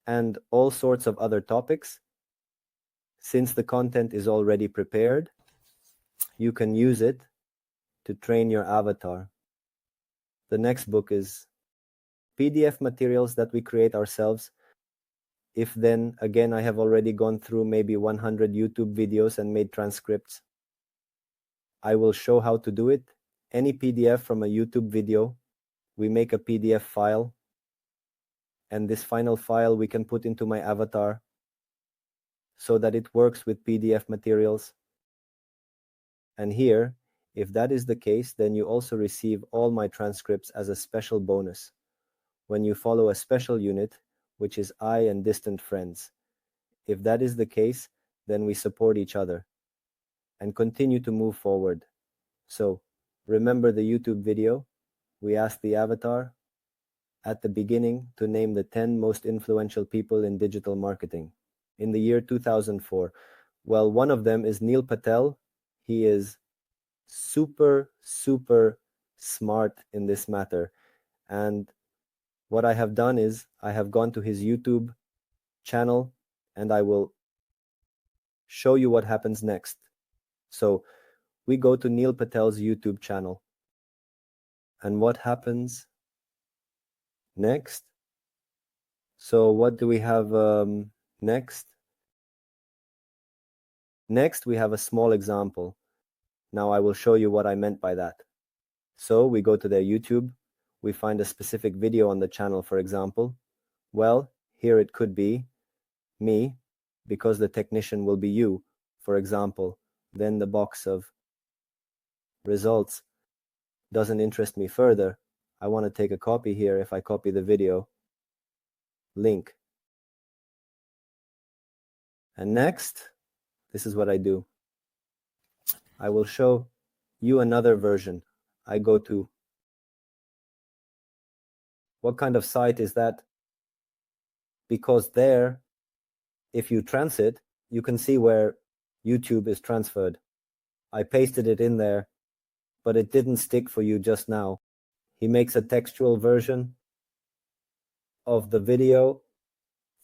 and all sorts of other topics. Since the content is already prepared, you can use it to train your avatar. The next book is PDF materials that we create ourselves. If then, again, I have already gone through maybe 100 YouTube videos and made transcripts. I will show how to do it. Any PDF from a YouTube video, we make a PDF file, and this final file we can put into my avatar so that it works with PDF materials. And here, if that is the case, then you also receive all my transcripts as a special bonus when you follow a special unit, which is I and distant friends. If that is the case, then we support each other and continue to move forward. So remember the YouTube video? We asked the avatar at the beginning to name the 10 most influential people in digital marketing in the year 2004. Well, one of them is Neil Patel. He is super smart in this matter. And what I have done is I have gone to his YouTube channel and I will show you what happens next. So we go to Neil Patel's YouTube channel. And what happens next? So what do we have next? Next, we have a small example. Now I will show you what I meant by that. So we go to their YouTube. We find a specific video on the channel, for example. Well, here it could be me, because the technician will be you, for example. Then the box of results doesn't interest me further. I want to take a copy here. If I copy the video link. And next, this is what I do. I will show you another version. I go to, what kind of site is that? Because there, if you transit, you can see where YouTube is transferred. I pasted it in there, but it didn't stick for you just now. He makes a textual version of the video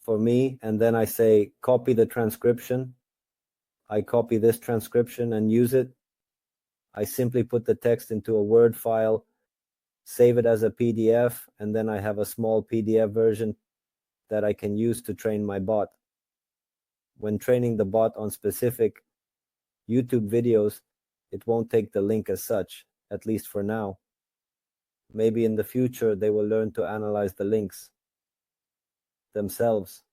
for me, and then I say, copy the transcription. I copy this transcription and use it. I simply put the text into a Word file, save it as a PDF, and then I have a small PDF version that I can use to train my bot. When training the bot on specific YouTube videos, it won't take the link as such, at least for now. Maybe in the future, they will learn to analyze the links themselves.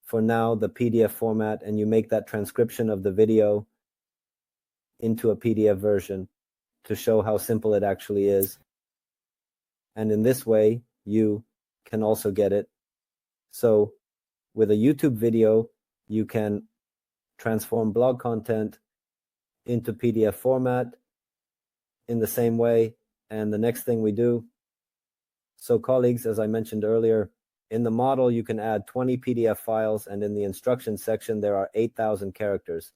For now, the PDF format, and you make that transcription of the video into a PDF version to show how simple it actually is. And in this way, you can also get it. So with a YouTube video, you can transform blog content into PDF format in the same way. And the next thing we do, so colleagues, as I mentioned earlier, in the model, you can add 20 PDF files, and in the instructions section, there are 8,000 characters.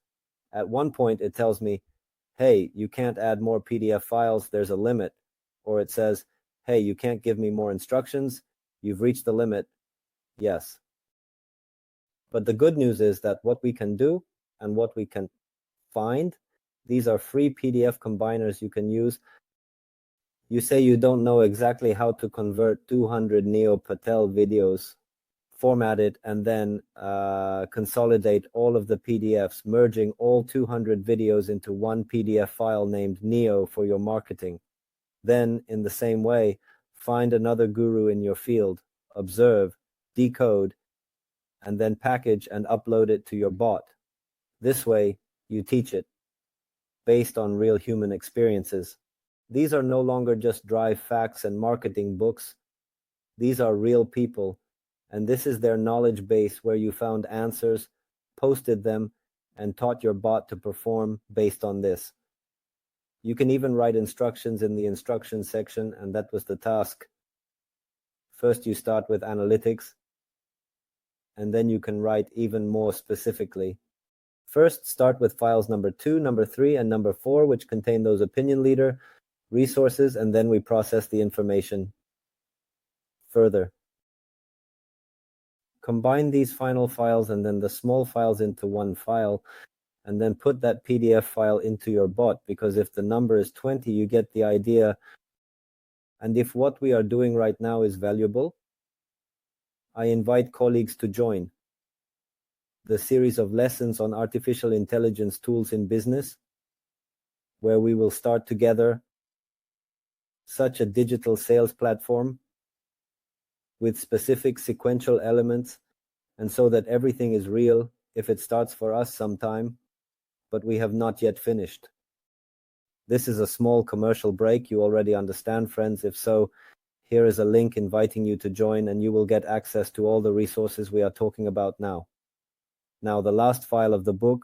At one point, it tells me, hey, you can't add more PDF files, there's a limit. Or it says, hey, you can't give me more instructions, you've reached the limit. Yes. But the good news is that what we can do and what we can find, these are free PDF combiners you can use. You say you don't know exactly how to convert 200 Neo Patel videos, format it, and then consolidate all of the PDFs, merging all 200 videos into one PDF file named Neo for your marketing. Then, in the same way, find another guru in your field, observe, decode, and then package and upload it to your bot. This way, you teach it based on real human experiences. These are no longer just dry facts and marketing books. These are real people, and this is their knowledge base where you found answers, posted them, and taught your bot to perform based on this. You can even write instructions in the instructions section, and that was the task. First, you start with analytics, and then you can write even more specifically. First, start with files number 2, number 3, and number 4, which contain those opinion leader resources, and then we process the information further. combine these final files and then the small files into one file, and then put that PDF file into your bot, because if the number is 20, you get the idea. And if what we are doing right now is valuable, I invite colleagues to join the series of lessons on artificial intelligence tools in business, where we will start together such a digital sales platform with specific sequential elements, and so that everything is real if it starts for us sometime, but we have not yet finished. This is a small commercial break. You already understand, friends. If so, here is a link inviting you to join, and you will get access to all the resources we are talking about now. Now, the last file of the book,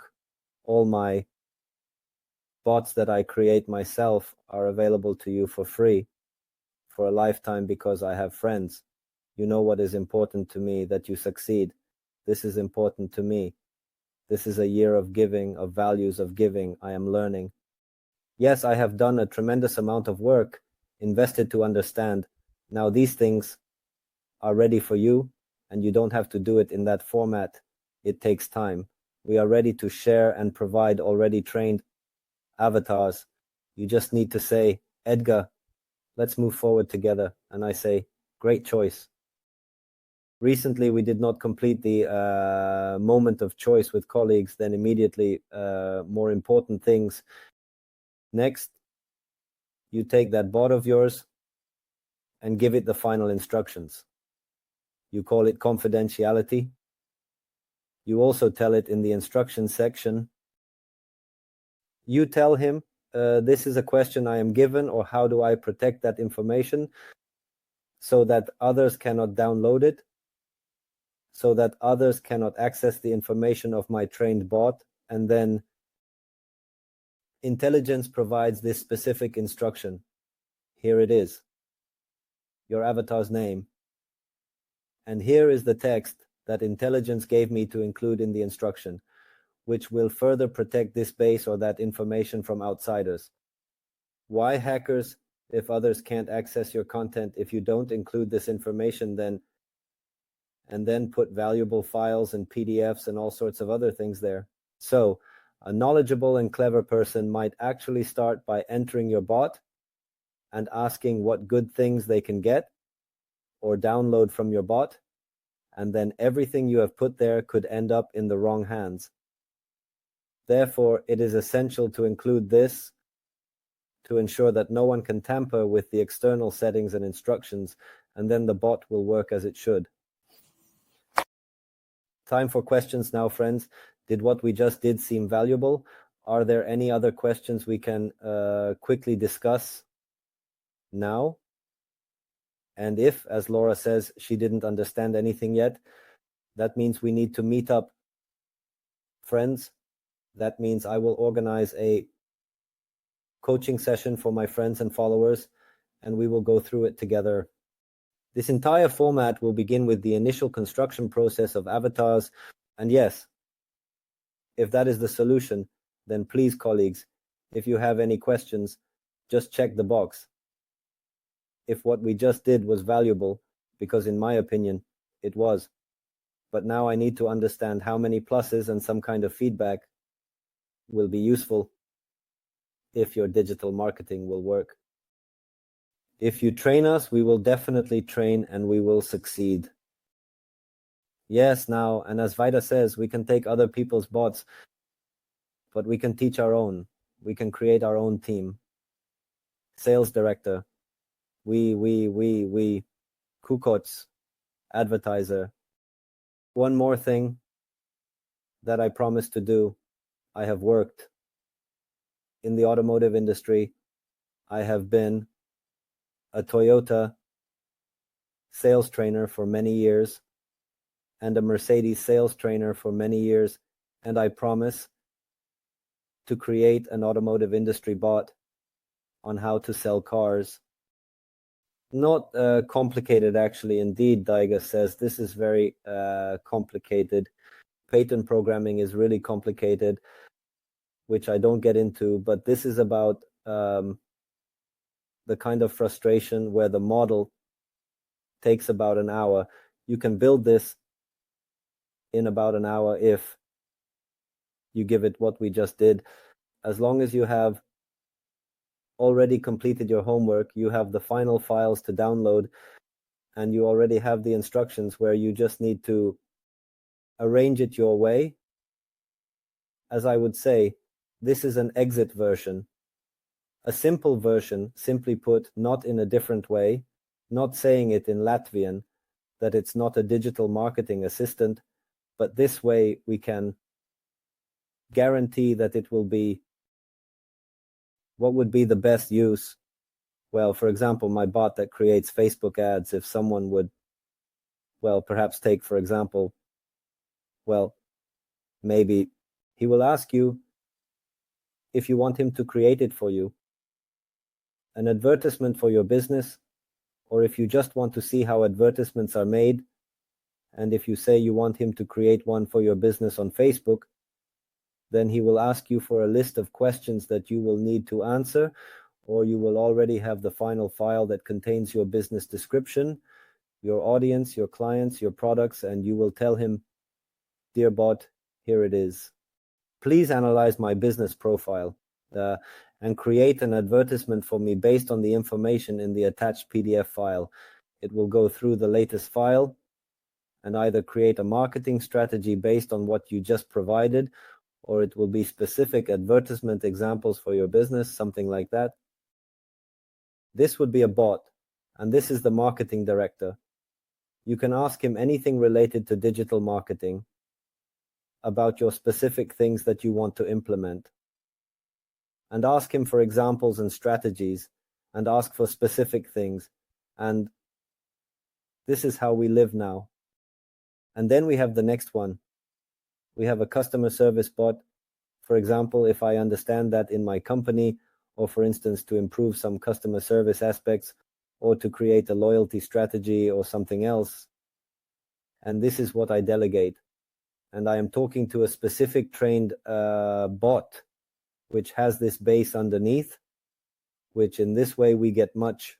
all my bots that I create myself, are available to you for free for a lifetime, because I have friends. You know what is important to me, that you succeed. This is important to me. This is a year of giving, of values of giving. I am learning. Yes, I have done a tremendous amount of work, invested to understand. Now these things are ready for you, and you don't have to do it in that format. It takes time. We are ready to share and provide already trained avatars. You just need to say, Edgar, let's move forward together. And I say, great choice. Recently, we did not complete the moment of choice with colleagues, then immediately more important things. Next, you take that bot of yours and give it the final instructions. You call it confidentiality. You also tell it in the instructions section. You tell him, this is a question I am given, or how do I protect that information so that others cannot download it, so that others cannot access the information of my trained bot. And then intelligence provides this specific instruction. Here it is, your avatar's name. And here is the text that intelligence gave me to include in the instruction, which will further protect this base or that information from outsiders. Why hackers? If others can't access your content, if you don't include this information, then put valuable files and PDFs and all sorts of other things there. So a knowledgeable and clever person might actually start by entering your bot and asking what good things they can get or download from your bot, and then everything you have put there could end up in the wrong hands. Therefore, it is essential to include this to ensure that no one can tamper with the external settings and instructions, and then the bot will work as it should. Time for questions now, friends. Did what we just did seem valuable? Are there any other questions we can quickly discuss now? And if, as Laura says, she didn't understand anything yet, that means we need to meet up, friends. That means I will organize a coaching session for my friends and followers, and we will go through it together. This entire format will begin with the initial construction process of avatars. And yes, if that is the solution, then please, colleagues, if you have any questions, just check the box. If what we just did was valuable, because in my opinion, it was. But now I need to understand how many pluses and some kind of feedback will be useful if your digital marketing will work. If you train us, we will definitely train and we will succeed. Yes, now, and as Vida says, we can take other people's bots, but we can teach our own. We can create our own team. Sales director, we, Kukots, advertiser. One more thing that I promised to do. I have worked in the automotive industry. I have been a Toyota sales trainer for many years and a Mercedes sales trainer for many years, and I promise to create an automotive industry bot on how to sell cars. Not complicated, actually. Indeed, Daiga says this is very complicated. Patent programming is really complicated, which I don't get into, but this is about the kind of frustration where the model takes about an hour. You can build this in about an hour if you give it what we just did. As long as you have already completed your homework, you have the final files to download, and you already have the instructions where you just need to arrange it your way. As I would say, this is an exit version. A simple version, simply put, not in a different way, not saying it in Latvian, that it's not a digital marketing assistant, but this way we can guarantee that it will be what would be the best use. Well, for example, my bot that creates Facebook ads, if someone would, well, perhaps take, for example, well, maybe he will ask you if you want him to create it for you, an advertisement for your business, or if you just want to see how advertisements are made. And if you say you want him to create one for your business on Facebook, then he will ask you for a list of questions that you will need to answer, or you will already have the final file that contains your business description, your audience, your clients, your products, and you will tell him, dear bot, here it is. Please analyze my business profile and create an advertisement for me based on the information in the attached PDF file. It will go through the latest file and either create a marketing strategy based on what you just provided, or it will be specific advertisement examples for your business, something like that. This would be a bot, and this is the marketing director. You can ask him anything related to digital marketing, about your specific things that you want to implement, and ask him for examples and strategies, and ask for specific things. And this is how we live now. And then we have the next one. We have a customer service bot. For example, if I understand that in my company, or for instance, to improve some customer service aspects, or to create a loyalty strategy or something else. And this is what I delegate. And I am talking to a specific trained bot, which has this base underneath, which in this way we get much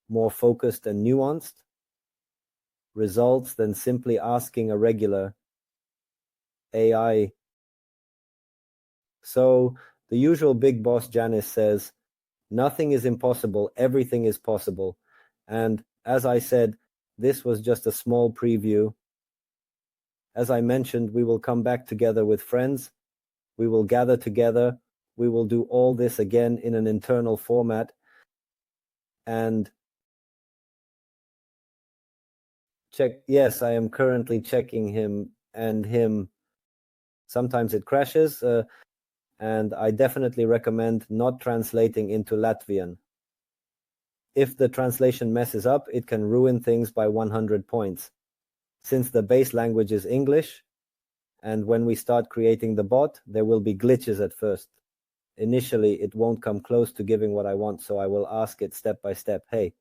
more focused and nuanced results than simply asking a regular AI. So the usual big boss Janice says, nothing is impossible, everything is possible. And as I said, this was just a small preview. As I mentioned, we will come back together with friends. We will gather together. We will do all this again in an internal format. And check, yes, I am currently checking him, and him, sometimes it crashes, and I definitely recommend not translating into Latvian. If the translation messes up, it can ruin things by 100 points. Since the base language is English, and when we start creating the bot, there will be glitches at first. Initially, it won't come close to giving what I want, so I will ask it step by step, hey,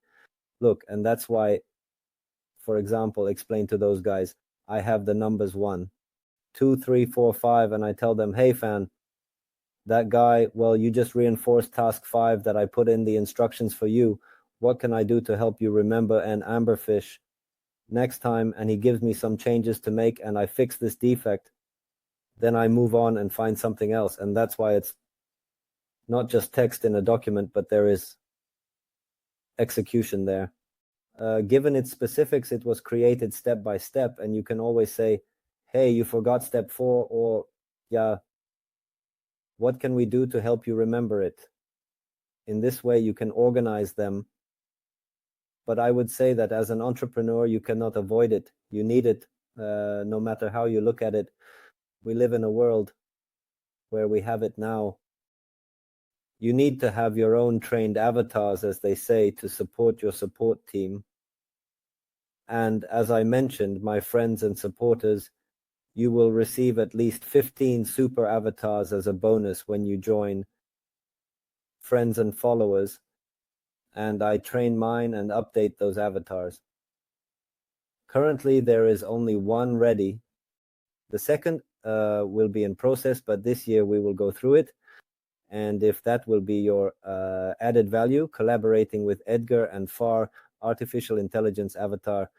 look, and that's why, for example, explain to those guys, I have the numbers 1, 2, 3, 4, 5, and I tell them, hey, fan, that guy, well, you just reinforced task 5 that I put in the instructions for you. What can I do to help you remember an amberfish next time? And he gives me some changes to make, and I fix this defect. Then I move on and find something else. And that's why it's not just text in a document, but there is execution there. Given its specifics, it was created step by step, and you can always say, hey, you forgot step 4, or yeah, what can we do to help you remember it? In this way, you can organize them. But I would say that as an entrepreneur, you cannot avoid it. You need it, no matter how you look at it. We live in a world where we have it now. You need to have your own trained avatars, as they say, to support your support team. And as I mentioned, my friends and supporters, you will receive at least 15 super avatars as a bonus when you join friends and followers. And I train mine and update those avatars. Currently, there is only one ready. The second will be in process, but this year we will go through it. And if that will be your added value, collaborating with Edgar and Far artificial intelligence avatar,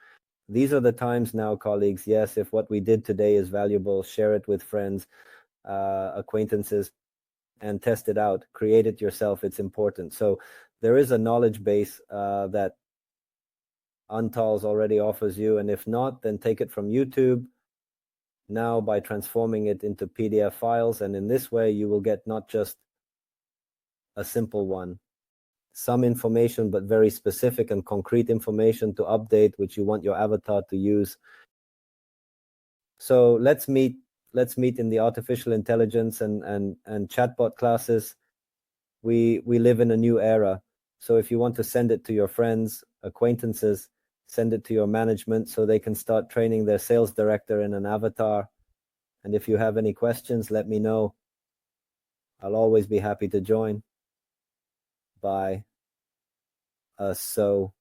these are the times now, colleagues. Yes, if what we did today is valuable, share it with friends, acquaintances, and test it out. Create it yourself. It's important. So there is a knowledge base that Untals already offers you, and if not, then take it from YouTube now by transforming it into PDF files, and in this way you will get not just a simple one, some information, but very specific and concrete information to update, which you want your avatar to use. So let's meet in the artificial intelligence and chatbot classes. We live in a new era. So if you want to send it to your friends, acquaintances, send it to your management so they can start training their sales director in an avatar. And if you have any questions, let me know. I'll always be happy to join. Bye. So